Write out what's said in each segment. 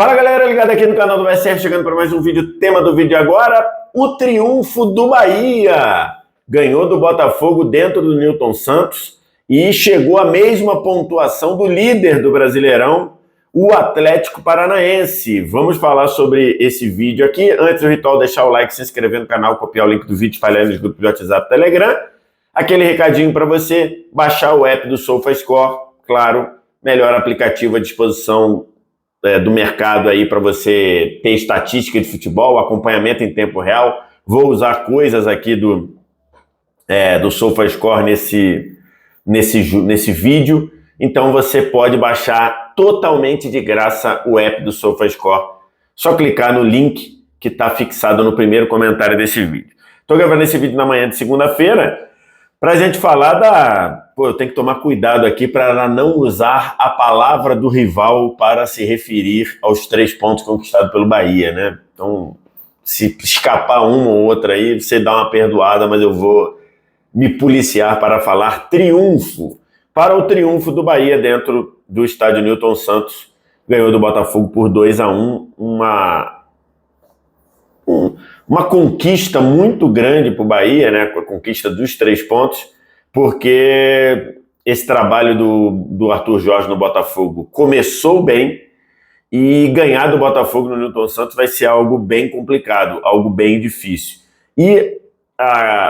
Fala galera, ligado aqui no canal do VSR, chegando para mais um vídeo. Tema do vídeo agora, o triunfo do Bahia. Ganhou do Botafogo dentro do Newton Santos e chegou à mesma pontuação do líder do Brasileirão, o Atlético Paranaense. Vamos falar sobre esse vídeo aqui. Antes do ritual, deixar o like, se inscrever no canal, copiar o link do vídeo, espalhar nos grupos de WhatsApp e Telegram. Aquele recadinho para você baixar o app do SofaScore, claro, melhor aplicativo à disposição do mercado aí para você ter estatística de futebol, acompanhamento em tempo real. Vou usar coisas aqui do SofaScore nesse vídeo, então você pode baixar totalmente de graça o app do SofaScore. Só clicar no link que está fixado no primeiro comentário desse vídeo. Estou gravando esse vídeo na manhã de segunda-feira para a gente falar eu tenho que tomar cuidado aqui para não usar a palavra do rival para se referir aos 3 pontos conquistados pelo Bahia, né? Então, se escapar uma ou outra aí, você dá uma perdoada, mas eu vou me policiar para falar triunfo. Para o triunfo do Bahia dentro do estádio Newton Santos, ganhou do Botafogo por 2-1, uma conquista muito grande para o Bahia, né? Com a conquista dos 3 pontos, porque esse trabalho do Arthur Jorge no Botafogo começou bem e ganhar do Botafogo no Newton Santos vai ser algo bem complicado, algo bem difícil. E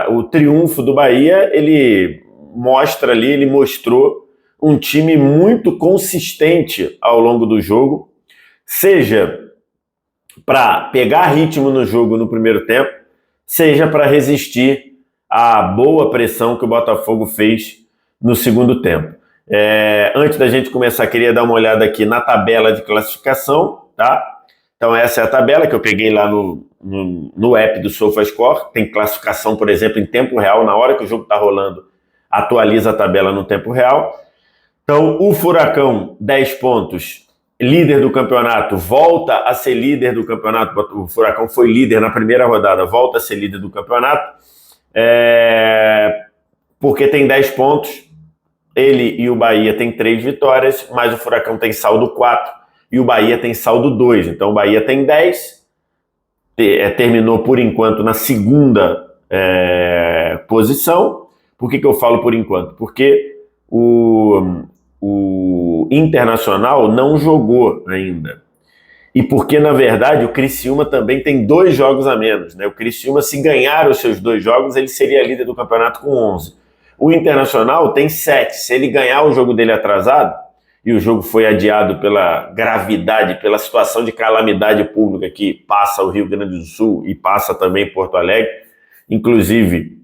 o triunfo do Bahia, ele mostrou um time muito consistente ao longo do jogo, seja para pegar ritmo no jogo no primeiro tempo, seja para resistir à boa pressão que o Botafogo fez no segundo tempo. Antes da gente começar, queria dar uma olhada aqui na tabela de classificação, tá? Então essa é a tabela que eu peguei lá no app do SofaScore. Tem classificação, por exemplo, em tempo real, na hora que o jogo está rolando, atualiza a tabela no tempo real. Então o Furacão, 10 pontos, líder do campeonato, volta a ser líder do campeonato. O Furacão foi líder na primeira rodada, volta a ser líder do campeonato, porque tem 10 pontos. Ele e o Bahia têm 3 vitórias, mas o Furacão tem saldo 4 e o Bahia tem saldo 2. Então o Bahia tem 10, terminou por enquanto na segunda posição. Por que eu falo por enquanto? Porque o Internacional não jogou ainda. E porque, na verdade, o Criciúma também tem 2 jogos a menos, né? O Criciúma, se ganhar os seus 2 jogos, ele seria líder do campeonato com 11. O Internacional tem 7. Se ele ganhar o jogo dele atrasado, e o jogo foi adiado pela gravidade, pela situação de calamidade pública que passa o Rio Grande do Sul e passa também Porto Alegre, inclusive,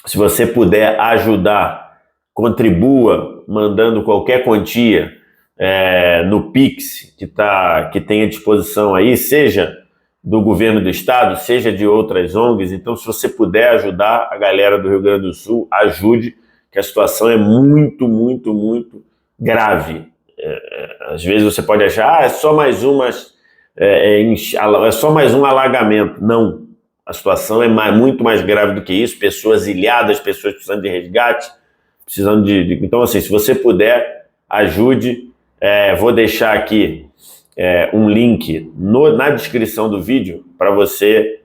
se você puder ajudar, contribua mandando qualquer quantia no Pix que tem à disposição aí, seja do governo do estado, seja de outras ONGs. Então, se você puder ajudar a galera do Rio Grande do Sul, ajude, que a situação é muito, muito, muito grave. Às vezes você pode achar, é só mais um alagamento. Não, a situação é muito mais grave do que isso. Pessoas ilhadas, pessoas precisando de resgate, precisando Então, assim, se você puder, ajude. Vou deixar aqui um link na descrição do vídeo para você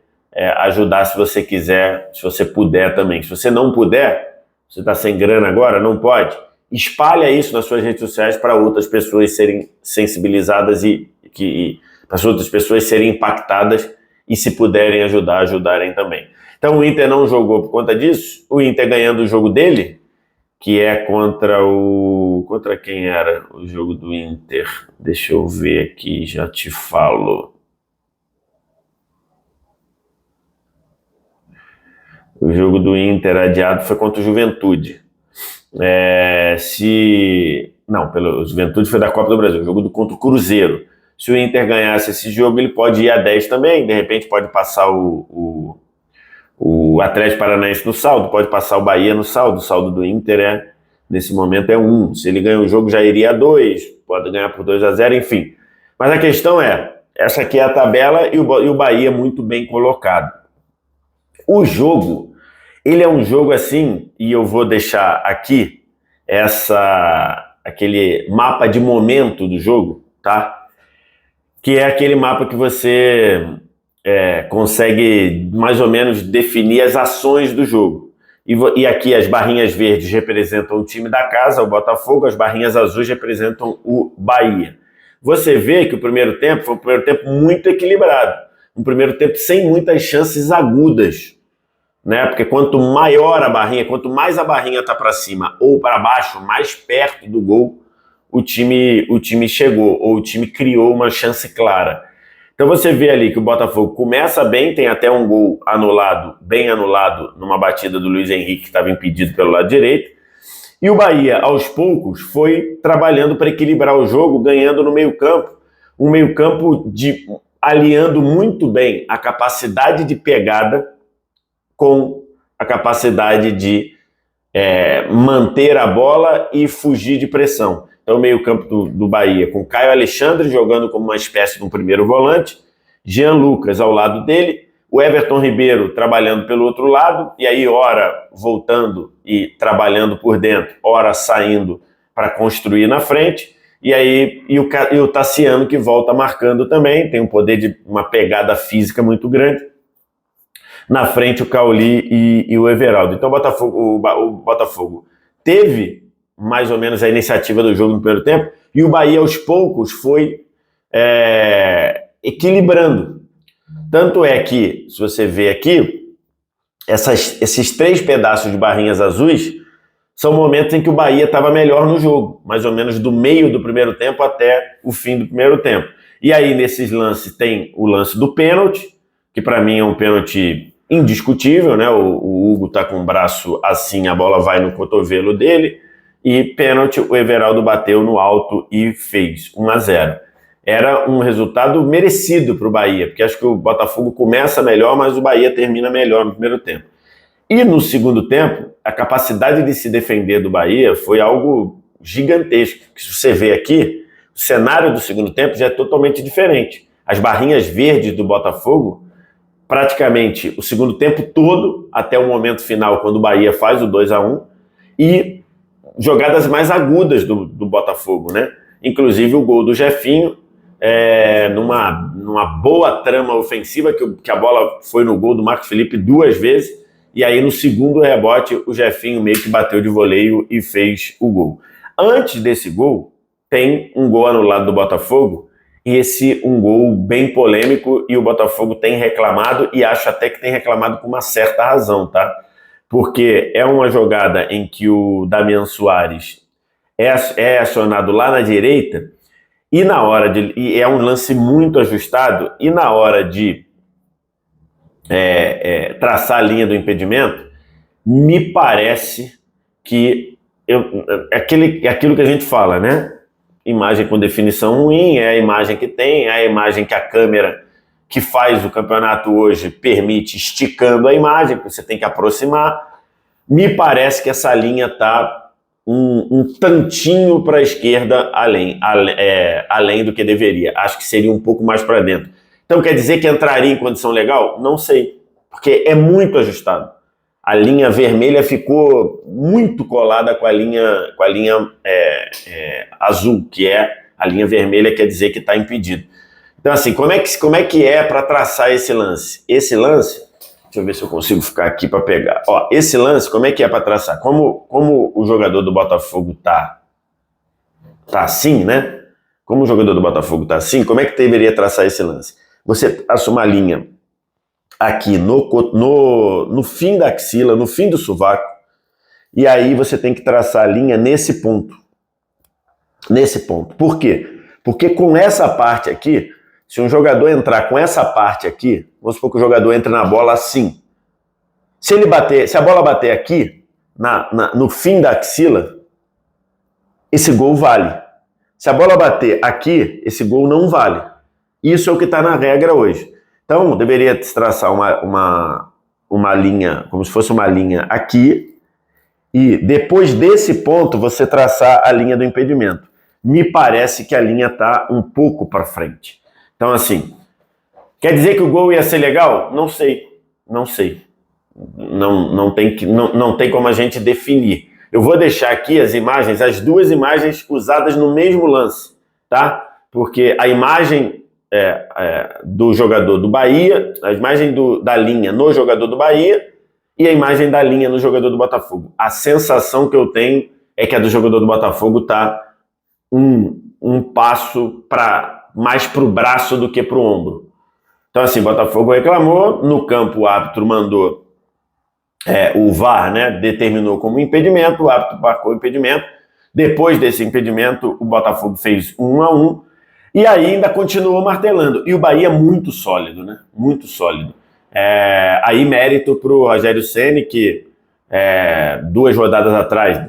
ajudar, se você quiser, se você puder também. Se você não puder, você está sem grana agora, não pode, espalha isso nas suas redes sociais para outras pessoas serem sensibilizadas e para as outras pessoas serem impactadas e, se puderem ajudar, ajudarem também. Então o Inter não jogou por conta disso. O Inter ganhando o jogo dele, que é contra quem era o jogo do Inter? Deixa eu ver aqui, já te falo. O jogo do Inter adiado foi contra o Juventude. O Juventude foi da Copa do Brasil, o jogo contra o Cruzeiro. Se o Inter ganhasse esse jogo, ele pode ir a 10 também, de repente pode passar o Atlético Paranaense no saldo, pode passar o Bahia no saldo. O saldo do Inter nesse momento é 1. Se ele ganha o jogo, já iria a 2, pode ganhar por 2-0, enfim. Mas a questão essa aqui é a tabela e o Bahia muito bem colocado. O jogo, ele é um jogo assim, e eu vou deixar aqui aquele mapa de momento do jogo, tá? que é aquele mapa que você consegue mais ou menos definir as ações do jogo. E aqui as barrinhas verdes representam o time da casa, o Botafogo, as barrinhas azuis representam o Bahia. Você vê que o primeiro tempo foi um primeiro tempo muito equilibrado, um primeiro tempo sem muitas chances agudas, né? Porque quanto maior a barrinha, quanto mais a barrinha está para cima ou para baixo, mais perto do gol o time chegou, ou o time criou uma chance clara. Então você vê ali que o Botafogo começa bem, tem até um gol anulado, bem anulado, numa batida do Luiz Henrique, que estava impedido pelo lado direito. E o Bahia, aos poucos, foi trabalhando para equilibrar o jogo, ganhando no meio-campo. Um meio-campo aliando muito bem a capacidade de pegada com a capacidade de manter a bola e fugir de pressão. Então, o meio-campo do Bahia, com Caio Alexandre jogando como uma espécie de um primeiro volante, Jean Lucas ao lado dele, o Everton Ribeiro trabalhando pelo outro lado, e aí ora voltando e trabalhando por dentro, ora saindo para construir na frente, e o Tassiano que volta marcando também, tem um poder de uma pegada física muito grande. Na frente o Cauli e o Everaldo. Então o Botafogo teve mais ou menos a iniciativa do jogo no primeiro tempo, e o Bahia aos poucos foi equilibrando. Tanto é que, se você vê aqui, esses 3 pedaços de barrinhas azuis são momentos em que o Bahia estava melhor no jogo, mais ou menos do meio do primeiro tempo até o fim do primeiro tempo. E aí, nesses lances, tem o lance do pênalti, que para mim é um pênalti indiscutível, né? O Hugo tá com o braço assim, a bola vai no cotovelo dele, e pênalti, o Everaldo bateu no alto e fez 1-0. Era um resultado merecido para o Bahia, porque acho que o Botafogo começa melhor, mas o Bahia termina melhor no primeiro tempo. E no segundo tempo, a capacidade de se defender do Bahia foi algo gigantesco. Se você vê aqui, o cenário do segundo tempo já é totalmente diferente. As barrinhas verdes do Botafogo, praticamente o segundo tempo todo, até o momento final, quando o Bahia faz o 2-1, e jogadas mais agudas do Botafogo, né? Inclusive o gol do Jefinho, numa boa trama ofensiva, que a bola foi no gol do Marcos Felipe 2 vezes, e aí no segundo rebote o Jefinho meio que bateu de voleio e fez o gol. Antes desse gol, tem um gol anulado do Botafogo, e um gol bem polêmico, e o Botafogo tem reclamado, e acho até que tem reclamado com uma certa razão, tá? Porque é uma jogada em que o Damian Soares é acionado lá na direita, e é um lance muito ajustado, e na hora de traçar a linha do impedimento, me parece que aquilo que a gente fala, né? Imagem com definição ruim, é a imagem que tem, é a imagem que a câmera que faz o campeonato hoje permite, esticando a imagem, porque você tem que aproximar. Me parece que essa linha está um tantinho para a esquerda além do que deveria. Acho que seria um pouco mais para dentro. Então quer dizer que entraria em condição legal? Não sei, porque é muito ajustado. A linha vermelha ficou muito colada com a linha azul, que é a linha vermelha, quer dizer que está impedido. Então, assim, como é que é para traçar esse lance? Esse lance, deixa eu ver se eu consigo ficar aqui para pegar. Ó, esse lance, como é que é para traçar? Como o jogador do Botafogo tá assim, né? Como o jogador do Botafogo tá assim, como é que deveria traçar esse lance? Você traça uma linha aqui no fim da axila, no fim do sovaco, e aí você tem que traçar a linha nesse ponto. Nesse ponto. Por quê? Porque com essa parte aqui, se um jogador entrar com essa parte aqui, vamos supor que o jogador entre na bola assim. Se a bola bater aqui, no fim da axila, esse gol vale. Se a bola bater aqui, esse gol não vale. Isso é o que está na regra hoje. Então, deveria se traçar uma linha, como se fosse uma linha aqui, e depois desse ponto você traçar a linha do impedimento. Me parece que a linha está um pouco para frente. Então, assim, quer dizer que o gol ia ser legal? Não sei. Não tem como a gente definir. Eu vou deixar aqui as duas imagens usadas no mesmo lance, tá? Porque a imagem do jogador do Bahia, a imagem da linha no jogador do Bahia e a imagem da linha no jogador do Botafogo. A sensação que eu tenho é que a do jogador do Botafogo está um passo mais para o braço do que para o ombro. Então, assim, o Botafogo reclamou, no campo o árbitro mandou, o VAR, né, determinou como impedimento, o árbitro marcou o impedimento. Depois desse impedimento, o Botafogo fez 1-1, e aí ainda continuou martelando. E o Bahia muito sólido, né? Muito sólido. Aí mérito para o Rogério Ceni, que 2 rodadas atrás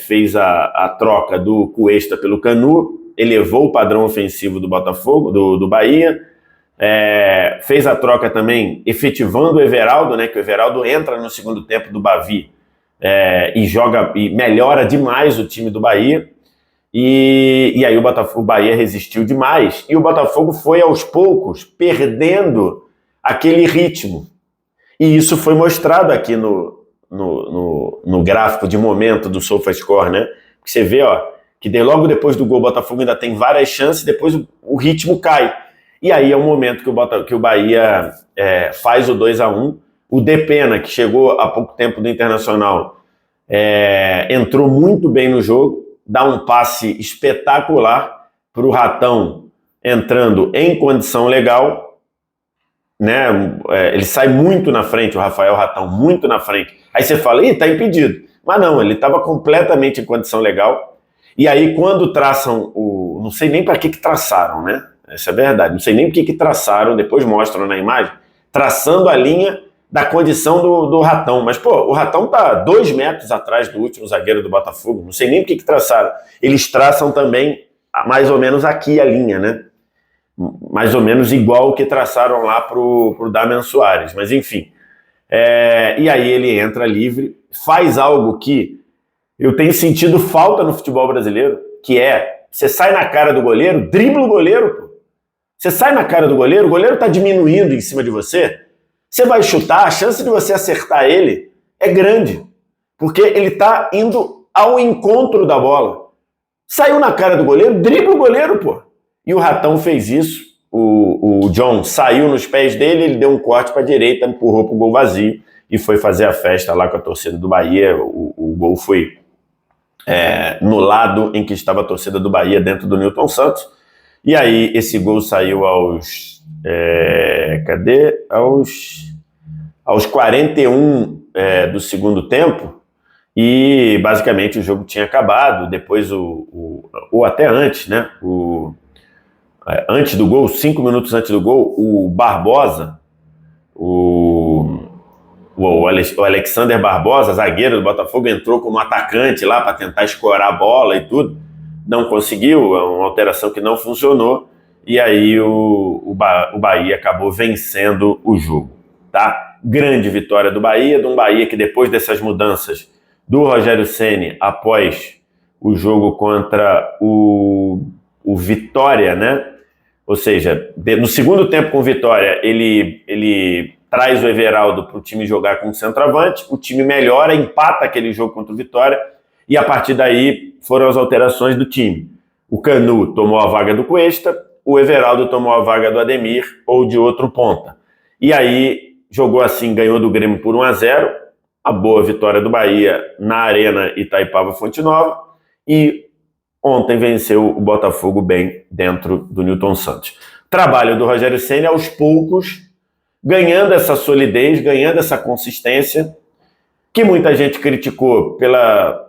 fez a troca do Cuesta pelo Canu, elevou o padrão ofensivo do Botafogo, do Bahia, fez a troca também efetivando o Everaldo, né, que o Everaldo entra no segundo tempo do Bavi e melhora demais o time do Bahia. E aí o Bahia resistiu demais e o Botafogo foi aos poucos perdendo aquele ritmo. E isso foi mostrado aqui no gráfico de momento do SofaScore, né? Porque você vê, que logo depois do gol o Botafogo ainda tem várias chances, depois o ritmo cai. E aí é o momento que o Bahia faz o 2-1. O Depena, que chegou há pouco tempo do Internacional, entrou muito bem no jogo, dá um passe espetacular para o Ratão entrando em condição legal, né? Ele sai muito na frente, o Rafael Ratão, muito na frente. Aí você fala, tá impedido. Mas não, ele estava completamente em condição legal. E aí quando traçam não sei nem para que traçaram, né? Essa é a verdade. Não sei nem por que traçaram, depois mostram na imagem, traçando a linha da condição do Ratão. Mas, o Ratão tá 2 metros atrás do último zagueiro do Botafogo. Não sei nem por que traçaram. Eles traçam também mais ou menos aqui a linha, né? Mais ou menos igual o que traçaram lá pro Damian Soares. Mas, enfim. E aí ele entra livre, faz algo que eu tenho sentido falta no futebol brasileiro, que você sai na cara do goleiro, dribla o goleiro, pô. Você sai na cara do goleiro, o goleiro tá diminuindo em cima de você, você vai chutar, a chance de você acertar ele é grande, porque ele tá indo ao encontro da bola. Saiu na cara do goleiro, dribla o goleiro, pô. E o Ratão fez isso, o John saiu nos pés dele, ele deu um corte para a direita, empurrou pro gol vazio e foi fazer a festa lá com a torcida do Bahia. O gol foi no lado em que estava a torcida do Bahia, dentro do Newton Santos. E aí esse gol saiu aos 41 do segundo tempo, e basicamente o jogo tinha acabado. Depois ou até antes, né? Antes do gol, 5 minutos antes do gol, o Barbosa, o Alexander Barbosa, zagueiro do Botafogo, entrou como atacante lá para tentar escorar a bola e tudo. Não conseguiu, é uma alteração que não funcionou, e aí o Bahia acabou vencendo o jogo, tá? Grande vitória do Bahia, de um Bahia que depois dessas mudanças do Rogério Ceni, após o jogo contra o Vitória, né? Ou seja, no segundo tempo com o Vitória, ele traz o Everaldo para o time jogar com o centroavante, o time melhora, empata aquele jogo contra o Vitória, e a partir daí foram as alterações do time. O Canu tomou a vaga do Cuesta, o Everaldo tomou a vaga do Ademir ou de outro ponta. E aí jogou assim, ganhou do Grêmio por 1-0, a boa vitória do Bahia na Arena Itaipava Fonte Nova, e ontem venceu o Botafogo bem dentro do Newton Santos. Trabalho do Rogério Ceni aos poucos, ganhando essa solidez, ganhando essa consistência, que muita gente criticou pela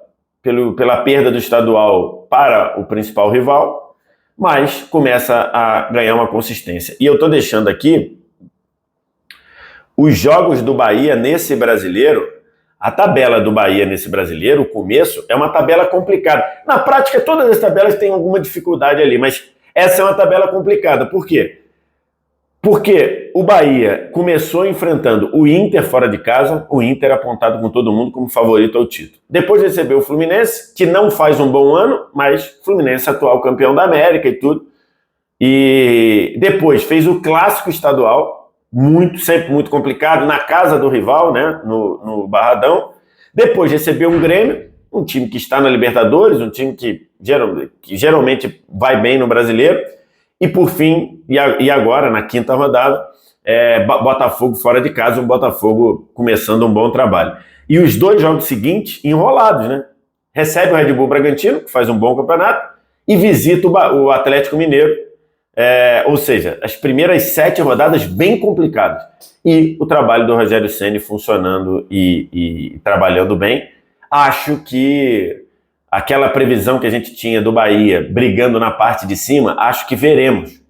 perda do estadual para o principal rival, mas começa a ganhar uma consistência. E eu estou deixando aqui os jogos do Bahia nesse brasileiro. A tabela do Bahia nesse brasileiro, o começo, é uma tabela complicada. Na prática, todas as tabelas têm alguma dificuldade ali, mas essa é uma tabela complicada. Por quê? Porque o Bahia começou enfrentando o Inter fora de casa, o Inter apontado com todo mundo como favorito ao título. Depois recebeu o Fluminense, que não faz um bom ano, mas Fluminense atual campeão da América e tudo. E depois fez o clássico estadual, sempre muito complicado, na casa do rival, né, no Barradão. Depois recebeu um Grêmio, um time que está na Libertadores, um time que geralmente vai bem no Brasileiro. E por fim, e agora, na quinta rodada, Botafogo fora de casa, o Botafogo começando um bom trabalho. E os 2 jogos seguintes, enrolados, né? Recebe o Red Bull Bragantino, que faz um bom campeonato, e visita o Atlético Mineiro. Ou seja, as primeiras 7 rodadas bem complicadas. E o trabalho do Rogério Ceni funcionando e trabalhando bem. Acho que aquela previsão que a gente tinha do Bahia brigando na parte de cima, acho que veremos.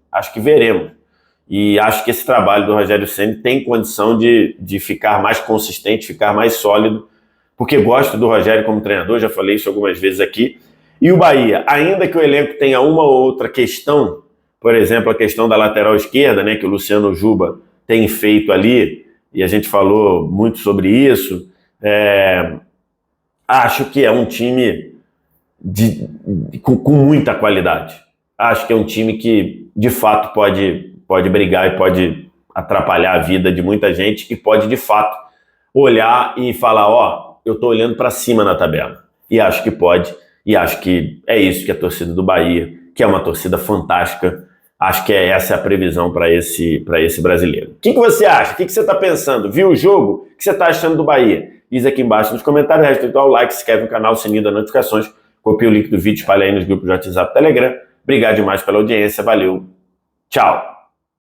E acho que esse trabalho do Rogério Ceni tem condição de ficar mais consistente, ficar mais sólido, porque gosto do Rogério como treinador, já falei isso algumas vezes aqui. E o Bahia, ainda que o elenco tenha uma ou outra questão, por exemplo, a questão da lateral esquerda, né, que o Luciano Juba tem feito ali, e a gente falou muito sobre isso, acho que é um time com muita qualidade. Acho que é um time que, de fato, pode brigar e pode atrapalhar a vida de muita gente e pode, de fato, olhar e falar, eu estou olhando para cima na tabela. E acho que pode, e acho que é isso que a torcida do Bahia, que é uma torcida fantástica, acho que essa é a previsão para esse brasileiro. O que você acha? O que você está pensando? Viu o jogo? O que você está achando do Bahia? Diz aqui embaixo nos comentários, resto o like, se inscreve no canal, sininho das notificações, copia o link do vídeo, espalha aí nos grupos de WhatsApp e Telegram. Obrigado demais pela audiência, valeu, tchau!